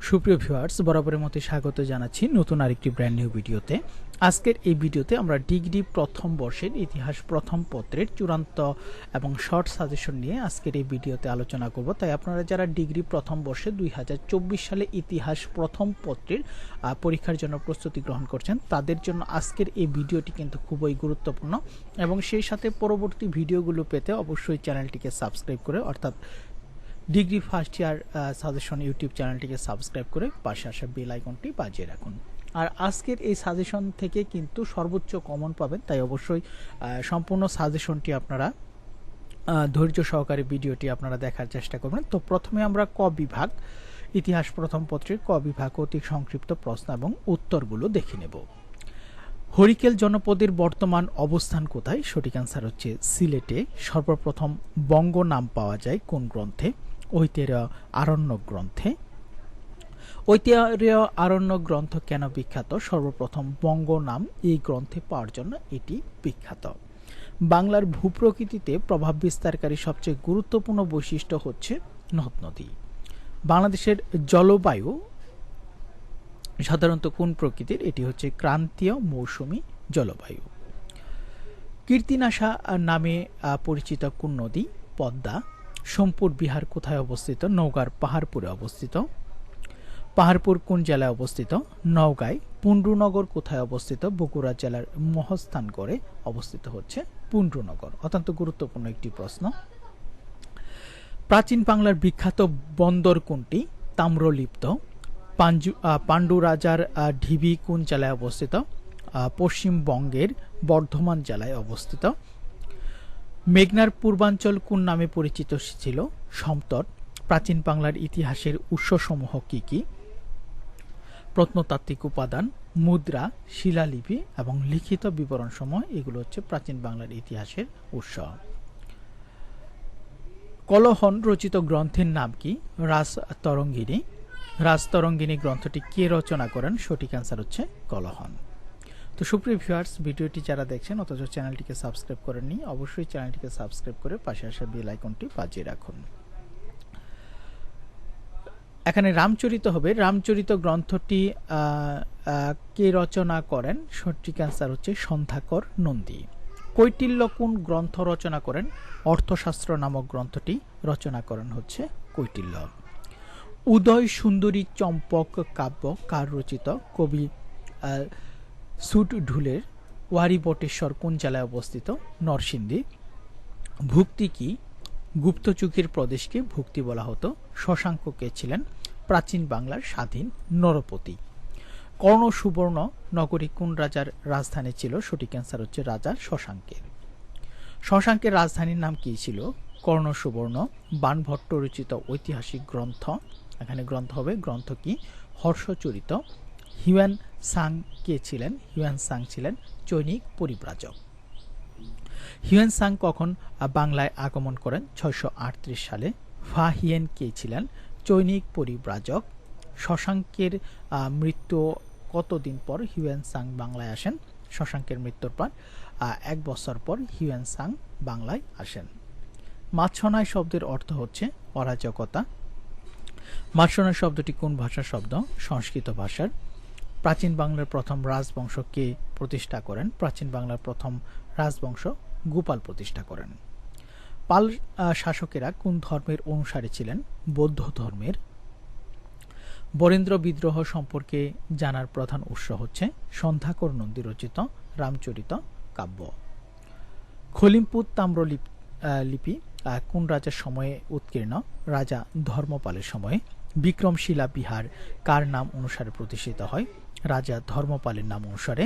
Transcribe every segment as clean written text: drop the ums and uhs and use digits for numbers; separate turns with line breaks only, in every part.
সুপ্রিয় ভিউয়ার্স, বরাবরের মতো স্বাগত জানাচ্ছি নতুন আরেকটি ব্র্যান্ড নিউ ভিডিওতে। আজকের এই ভিডিওতে আমরা ডিগ্রি প্রথম বর্ষের ইতিহাস প্রথম পত্রের চূড়ান্ত এবং শর্ট সাজেশন নিয়ে আজকের এই ভিডিওতে আলোচনা করব। তাই আপনারা যারা ডিগ্রি প্রথম বর্ষে 2024 সালে ইতিহাস প্রথম পত্রের পরীক্ষার জন্য প্রস্তুতি গ্রহণ করছেন, তাদের জন্য আজকের এই ভিডিওটি কিন্তু খুবই গুরুত্বপূর্ণ এবং সেই সাথে পরবর্তী ভিডিওগুলো পেতে অবশ্যই চ্যানেলটিকে সাবস্ক্রাইব করে, অর্থাৎ degree first year suggestion YouTube চ্যানেলটিকে সাবস্ক্রাইব করে পাশে আসা বেল আইকনটি বাজিয়ে রাখুন। আর আজকের এই সাজেশন থেকে কিন্তু সর্বোচ্চ কমন পাবেন, তাই অবশ্যই সম্পূর্ণ সাজেশনটি আপনারা ধৈর্য সহকারে ভিডিওটি আপনারা দেখার চেষ্টা করবেন। তো প্রথমে আমরা ক বিভাগ, ইতিহাস প্রথম পত্রের ক বিভাগ অতি সংক্ষিপ্ত প্রশ্ন এবং উত্তরগুলো দেখে নেব। হরিকেল জনপদের বর্তমান অবস্থান কোথায়? সঠিক অ্যান্সার হচ্ছে সিলেটে। সর্বপ্রথম বঙ্গ নাম পাওয়া যায় কোন গ্রন্থে? ঐতিহ্য আরণ্যক গ্রন্থে। ঐতিহ্য আরণ্যক গ্রন্থ কেন বিখ্যাত? সর্বপ্রথম বঙ্গ নাম এই গ্রন্থে পাওয়ার জন্য এটি বিখ্যাত। বাংলার ভূপ্রকৃতিতে প্রভাব বিস্তারকারী সবচেয়ে গুরুত্বপূর্ণ বৈশিষ্ট্য হচ্ছে নদ নদী। বাংলাদেশের জলবায়ু সাধারণত কোন প্রকৃতির? এটি হচ্ছে ক্রান্তীয় মৌসুমী জলবায়ু। কীর্তিনাশা নামে পরিচিত কোন নদী? পদ্মা। সোমপুর বিহার কোথায় অবস্থিত? নওগাঁর পাহাড়পুরে অবস্থিত। পাহাড়পুর কোন জেলায় অবস্থিত? নওগাঁয়। পুন্ড্রনগর কোথায় অবস্থিত? বগুড়া জেলার মহস্থানগড়ে অবস্থিত হচ্ছে পুন্ড্রনগর। অত্যন্ত গুরুত্বপূর্ণ একটি প্রশ্ন। প্রাচীন বাংলার বিখ্যাত বন্দর কোনটি? তাম্রলিপ্ত। পাণ্ডু রাজার ঢিবি কোন জেলায় অবস্থিত? পশ্চিমবঙ্গের বর্ধমান জেলায় অবস্থিত। মেঘনার পূর্বাঞ্চল কোন নামে পরিচিত ছিল? সমতট। প্রাচীন বাংলার ইতিহাসের উৎসসমূহ কি কি? প্রত্নতাত্ত্বিক উপাদান, মুদ্রা, শিলালিপি এবং লিখিত বিবরণসমূহ, এগুলো হচ্ছে প্রাচীন বাংলার ইতিহাসের উৎস। কলহন রচিত গ্রন্থের নাম কি? রাজতরঙ্গিনী। রাজতরঙ্গিনী গ্রন্থটি কে রচনা করেন? সঠিক অ্যান্সার হচ্ছে কলহন। তো সুপ্রিয় ভিউয়ার্স, ভিডিওটি যারা দেখছেন অথচ চ্যানেলটিকে সাবস্ক্রাইব করেননি, অবশ্যই চ্যানেলটিকে সাবস্ক্রাইব করে পাশে আসা বেল আইকনটি বাজিয়ে রাখুন। এখানে রামচরিত হবে। রামচরিত গ্রন্থটি কে রচনা করেন? সঠিক অ্যান্সার হচ্ছে সন্ধ্যাকর নন্দী। কৈটিল্য কোন গ্রন্থ রচনা করেন? অর্থশাস্ত্র নামক গ্রন্থটি রচনা করেন হচ্ছে কৈটিল্য। উদয় সুন্দরী চম্পক কাব্য কার রচিত? কবি সুট ঢুলের। ওয়ারিবটেশ্বর কোন জেলায় অবস্থিত? নরসিংদী। ভুক্তি কি? গুপ্তযুগের প্রদেশকে ভুক্তি বলা হতো। শশাঙ্ক কে ছিলেন? প্রাচীন বাংলার স্বাধীন নরপতি। কর্ণ সুবর্ণ নগরী কোন রাজার রাজধানী ছিল? সঠিক অ্যান্সার হচ্ছে রাজা শশাঙ্কের। শশাঙ্কের রাজধানীর নাম কি ছিল? কর্ণ সুবর্ণ। বাণভট্ট রচিত ঐতিহাসিক গ্রন্থ, এখানে গ্রন্থ হবে, গ্রন্থ কি? হর্ষচরিত। হিউয়েন সাং কে ছিলেন? হিউয়েন সাং ছিলেন চৈনিক পরিব্রাজক। হিউয়েন সাং কখন বাংলায় আগমন করেন? 638 সালে। ফা হিয়েন কে ছিলেন? চৈনিক পরিব্রাজক। শশাঙ্কের মৃত্যু কতদিন পর হিউয়েন সাং বাংলায় আসেন? শশাঙ্কের মৃত্যুর পর 1 বছর পর হিউয়েন সাং বাংলায় আসেন। মাছনাই শব্দের অর্থ হচ্ছে অরাজকতা। মাছনাই শব্দটি কোন ভাষার শব্দ? সংস্কৃত ভাষার। প্রাচীন বাংলার প্রথম রাজবংশ কে প্রতিষ্ঠা করেন? প্রাচীন বাংলার প্রথম রাজবংশ গোপাল প্রতিষ্ঠা করেন। পাল শাসকেরা কোন ধর্মের অনুসারী ছিলেন? বৌদ্ধ ধর্মের। বরেন্দ্র বিদ্রোহ সম্পর্কে জানার প্রধান উৎস হচ্ছে সন্ধ্যাকর নন্দী রচিত রামচরিত কাব্য। খলিমপুর তাম্রলিপি কোন রাজার সময়ে উৎকীর্ণ? রাজা ধর্মপালের সময়ে। বিক্রমশিলা বিহার কার নাম অনুসারে প্রতিষ্ঠিত হয়? রাজা ধর্মপালের নাম অনুসারে।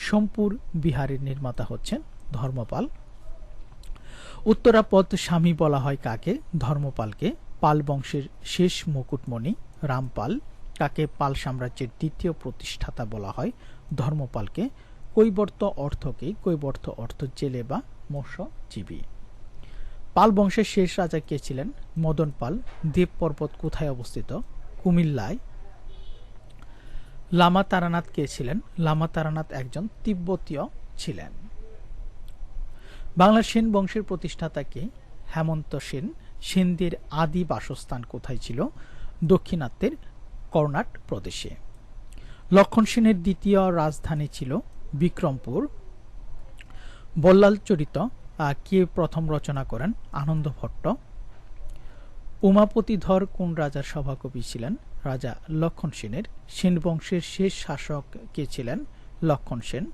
সোমপুর বিহারের নির্মাতা হচ্ছেন ধর্মপাল। উত্তরাপদ স্বামী বলা হয় কাকে? ধর্মপালকে। পাল বংশের শেষ মুকুটমণি রামপাল কাকে পাল সাম্রাজ্যের দ্বিতীয় প্রতিষ্ঠাতা বলা হয়? ধর্মপালকে। কৈবর্ত অর্থ কি? কৈবর্ত অর্থ জেলে বা মৎস্যজীবী। পাল বংশের শেষ রাজা কে ছিলেন? মদন পাল। দেব পর্বত কোথায় অবস্থিত? কুমিল্লায়। লামা তারানাথ কে ছিলেন? লামা তারানাথ একজন তিব্বতীয় ছিলেন। বাংলার সেন বংশের প্রতিষ্ঠাতা কে? হেমন্ত সেন। সেনদের আদি বাসস্থান কোথায় ছিল? দক্ষিণাত্যের কর্ণাট প্রদেশে। লক্ষণ সেনের দ্বিতীয় রাজধানী ছিল বিক্রমপুর। বল্লাল চরিত কে প্রথম রচনা করেন? আনন্দ ভট্ট। উমাপতিধর কোন রাজার সভাকবি ছিলেন? রাজা লক্ষণ সেনের। সেন বংশের শেষ শাসক কে ছিলেন? লক্ষণ সেন।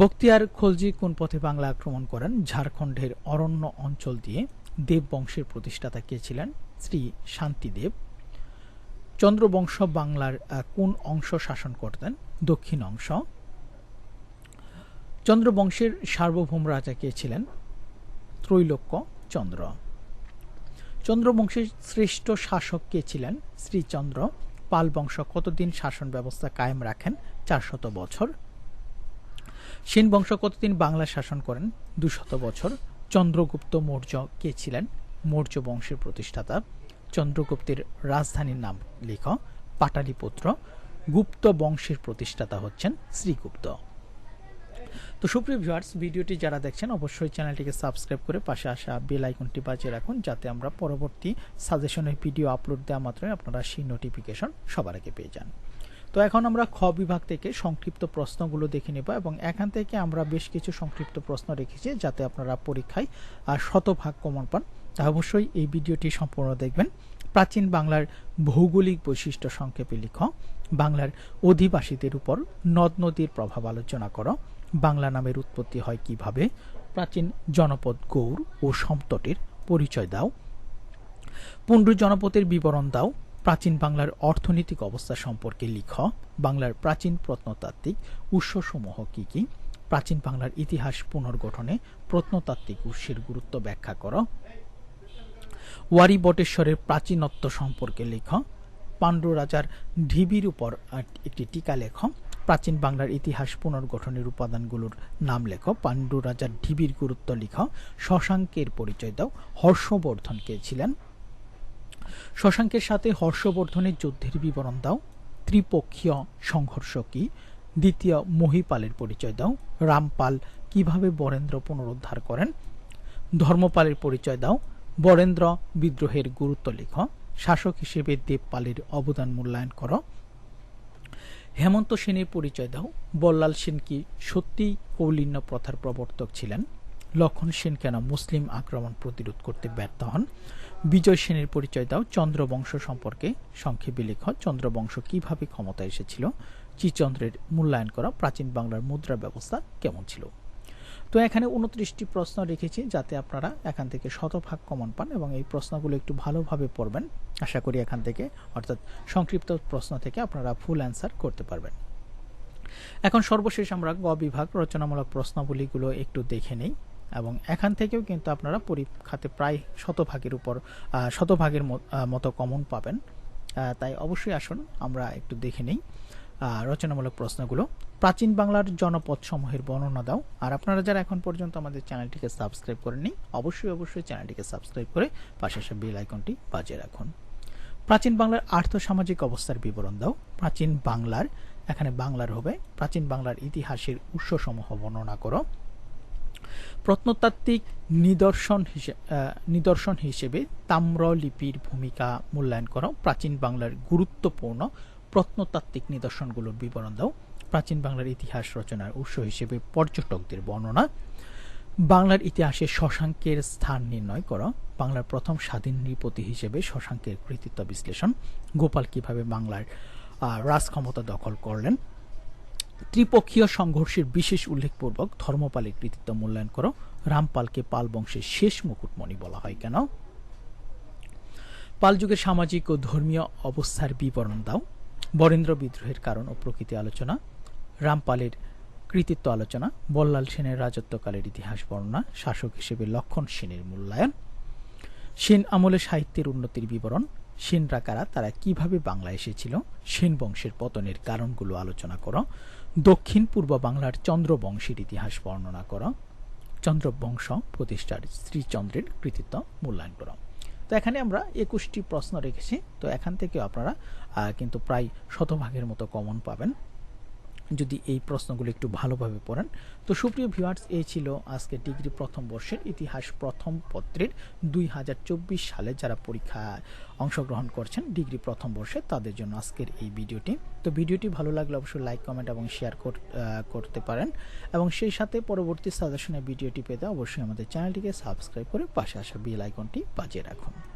বখতিয়ার খলজি কোন পথে বাংলা আক্রমণ করেন? ঝাড়খণ্ডের অরণ্য অঞ্চল দিয়ে। দেব বংশের প্রতিষ্ঠাতা কে ছিলেন? শ্রী শান্তিদেব। চন্দ্রবংশ বাংলার কোন অংশ শাসন করতেন? দক্ষিণ অংশ। চন্দ্রবংশের সার্বভৌম রাজা কে ছিলেন? ত্রৈলোক্য চন্দ্র। চন্দ্রবংশের শ্রেষ্ঠ শাসক কে ছিলেন? শ্রীচন্দ্র। পাল বংশ কতদিন শাসন ব্যবস্থা কায়েম রাখেন? 400 বছর। সেন বংশ কতদিন বাংলা শাসন করেন? 200 বছর। চন্দ্রগুপ্ত মৌর্য কে ছিলেন? মৌর্য বংশের প্রতিষ্ঠাতা। চন্দ্রগুপ্তের রাজধানীর নাম লেখ। পাটালিপুত্র। গুপ্ত বংশের প্রতিষ্ঠাতা হচ্ছেন শ্রীগুপ্ত। তো সুপ্রিয় ভিউয়ার্স, ভিডিওটি যারা দেখছেন অবশ্যই চ্যানেলটিকে সাবস্ক্রাইব করে পাশে আসা বেল আইকনটি বাজিয়ে রাখুন, যাতে আমরা পরবর্তী সাজেশনের ভিডিও আপলোড দেওয়া মাত্রই আপনারা সেই নোটিফিকেশন সবার আগে পেয়ে যান। তো এখন আমরা খ বিভাগ থেকে সংক্ষিপ্ত প্রশ্নগুলো দেখে নেব, এবং এখান থেকে আমরা বেশ কিছু সংক্ষিপ্ত প্রশ্ন রেখেছি যাতে আপনারা পরীক্ষায় শতভাগ কমন পান। তা অবশ্যই এই ভিডিওটি সম্পূর্ণ দেখবেন। প্রাচীন বাংলার ভৌগোলিক বৈশিষ্ট্য সংক্ষেপে লিখ। বাংলার অধিবাসীদের উপর নদ নদীর প্রভাব আলোচনা করো। বাংলা নামের উৎপত্তি হয় কিভাবে? প্রাচীন জনপদ গৌড় ও সমতটের পরিচয় দাও। পুণ্ড্র জনপদের বিবরণ দাও। প্রাচীন বাংলার অর্থনৈতিক অবস্থা সম্পর্কে লিখ। বাংলার প্রাচীন প্রত্নতাত্ত্বিক উৎসসমূহ কি কি? প্রাচীন বাংলার ইতিহাস পুনর্গঠনে প্রত্নতাত্ত্বিক উৎসের গুরুত্ব ব্যাখ্যা করো। ওয়ারী বটেশ্বরের প্রাচীনত্ব সম্পর্কে লিখ। পাণ্ডু রাজার ঢিবির উপর একটি টিকা লেখ। প্রাচীন বাংলার ইতিহাস পুনর্গঠনের উপাদানগুলোর নাম লেখ। পাণ্ডু রাজার ঢিবির গুরুত্ব লিখ। শশাঙ্কের পরিচয় দাও। হর্ষবর্ধন কে ছিলেন? শশাঙ্কের সাথে হর্ষবর্ধনের যুদ্ধের বিবরণ দাও। ত্রিপক্ষীয় সংঘর্ষ কি? দ্বিতীয় মহিপালের পরিচয় দাও। রামপাল কিভাবে বরেন্দ্র পুনরুদ্ধার করেন? ধর্মপালের পরিচয় দাও। বরেন্দ্র বিদ্রোহের গুরুত্ব লিখ। শাসক হিসেবে দেবপালের অবদান মূল্যায়ন করো। হেমন্ত সেনের পরিচয় দাও। বল্লাল সেন কি সত্যিই কৌলিন্য প্রথার প্রবর্তক ছিলেন? লক্ষণ সেন কেন মুসলিম আক্রমণ প্রতিরোধ করতে ব্যর্থ হন? বিজয় সেনের পরিচয় দাও। চন্দ্রবংশ সম্পর্কে সংক্ষেপে লেখ। চন্দ্রবংশ কিভাবে ক্ষমতায় এসেছিল? শ্রীচন্দ্রের মূল্যায়ন করা। প্রাচীন বাংলার মুদ্রা ব্যবস্থা কেমন ছিল? তো এখানে 29টি প্রশ্ন রেখেছি যাতে আপনারা এখান থেকে শতভাগ কমন পান, এবং এই প্রশ্নগুলো একটু ভালোভাবে পড়বেন। আশা করি এখান থেকে, অর্থাৎ সংক্ষিপ্ত প্রশ্ন থেকে আপনারা ফুল অ্যান্সার করতে পারবেন। এখন সর্বশেষ আমরা গ বিভাগ রচনামূলক প্রশ্নাবলীগুলো একটু দেখে নেই, এবং এখান থেকেও কিন্তু আপনারা পরীক্ষাতে প্রায় শতভাগের মতো কমন পাবেন। তাই অবশ্যই আসুন আমরা একটু দেখে নেই রচনামূলক প্রশ্নগুলো। প্রাচীন বাংলার জনপদ সমূহের বর্ণনা দাও। আর আপনারা যারা এখন পর্যন্ত আমাদের চ্যানেলটিকে সাবস্ক্রাইব করেননি, অবশ্যই চ্যানেলটিকে সাবস্ক্রাইব করে পাশে আসা বেল আইকনটি বাজিয়ে রাখুন। প্রাচীন বাংলার আর্থসামাজিক অবস্থার বিবরণ দাও। প্রাচীন বাংলার, এখানে বাংলার হবে, প্রাচীন বাংলার ইতিহাসের উৎসসমূহ বর্ণনা করো। প্রত্নতাত্ত্বিক নিদর্শন হিসেবে তাম্রলিপির ভূমিকা মূল্যায়ন করো। প্রাচীন বাংলার গুরুত্বপূর্ণ প্রত্নতাত্ত্বিক নিদর্শনগুলোর বিবরণ দাও। প্রাচীন বাংলার ইতিহাস রচনার উৎস হিসেবে পর্যটকদের বর্ণনা। বাংলার ইতিহাসে শশাঙ্কের স্থান নির্ণয় করো। বাংলার প্রথম স্বাধীন নৃপতি হিসেবে শশাঙ্কের কৃতিত্ব বিশ্লেষণ। গোপাল কিভাবে বাংলার রাজক্ষমতা দখল করলেন? ত্রিপক্ষীয় সংঘর্ষের বিশেষ উল্লেখপূর্বক ধর্মপালের কৃতিত্ব মূল্যায়ন করো। রামপালকে পাল বংশের শেষ মুকুটমণি বলা হয় কেন? পাল যুগের সামাজিক ও ধর্মীয় অবস্থার বিবরণ দাও। বরেন্দ্র বিদ্রোহের কারণ ও প্রকৃতি আলোচনা। রামপালের কৃতিত্ব আলোচনা। বল্লাল সেনের রাজত্বকালের ইতিহাস বর্ণনা। শাসক হিসেবে লক্ষণ সেনের মূল্যায়ন। সেন আমলে সাহিত্যের উন্নতির বিবরণ। সেনরা কারা? তারা কিভাবে বাংলা এসেছিল? সেন বংশের পতনের কারণগুলো আলোচনা করো। দক্ষিণ পূর্ব বাংলার চন্দ্রবংশের ইতিহাস বর্ণনা করো। চন্দ্রবংশ প্রতিষ্ঠার শ্রীচন্দ্রের কৃতিত্ব মূল্যায়ন করো। তো এখানে আমরা 21টি প্রশ্ন রেখেছি। তো এখান থেকে আপনারা কিন্তু প্রায় শতভাগের মতো কমন পাবেন। যদি এই প্রশ্নগুলো একটু ভালোভাবে পড়েন। তো সুপ্রিয় ভিউয়ার্স, এই ছিল আজকে ডিগ্রি প্রথম বর্ষের ইতিহাস প্রথম পত্রের 2024 সালে যারা পরীক্ষায় অংশগ্রহণ করছেন ডিগ্রি প্রথম বর্ষে তাদের জন্য আজকের এই ভিডিওটি। তো ভিডিওটি ভালো লাগলে অবশ্যই লাইক, কমেন্ট এবং শেয়ার করতে পারেন, এবং সেই সাথে পরবর্তী সাজেশনের ভিডিওটি পেতে অবশ্যই আমাদের চ্যানেলটিকে সাবস্ক্রাইব করে পাশে আসা বেল আইকনটি বাজিয়ে রাখুন।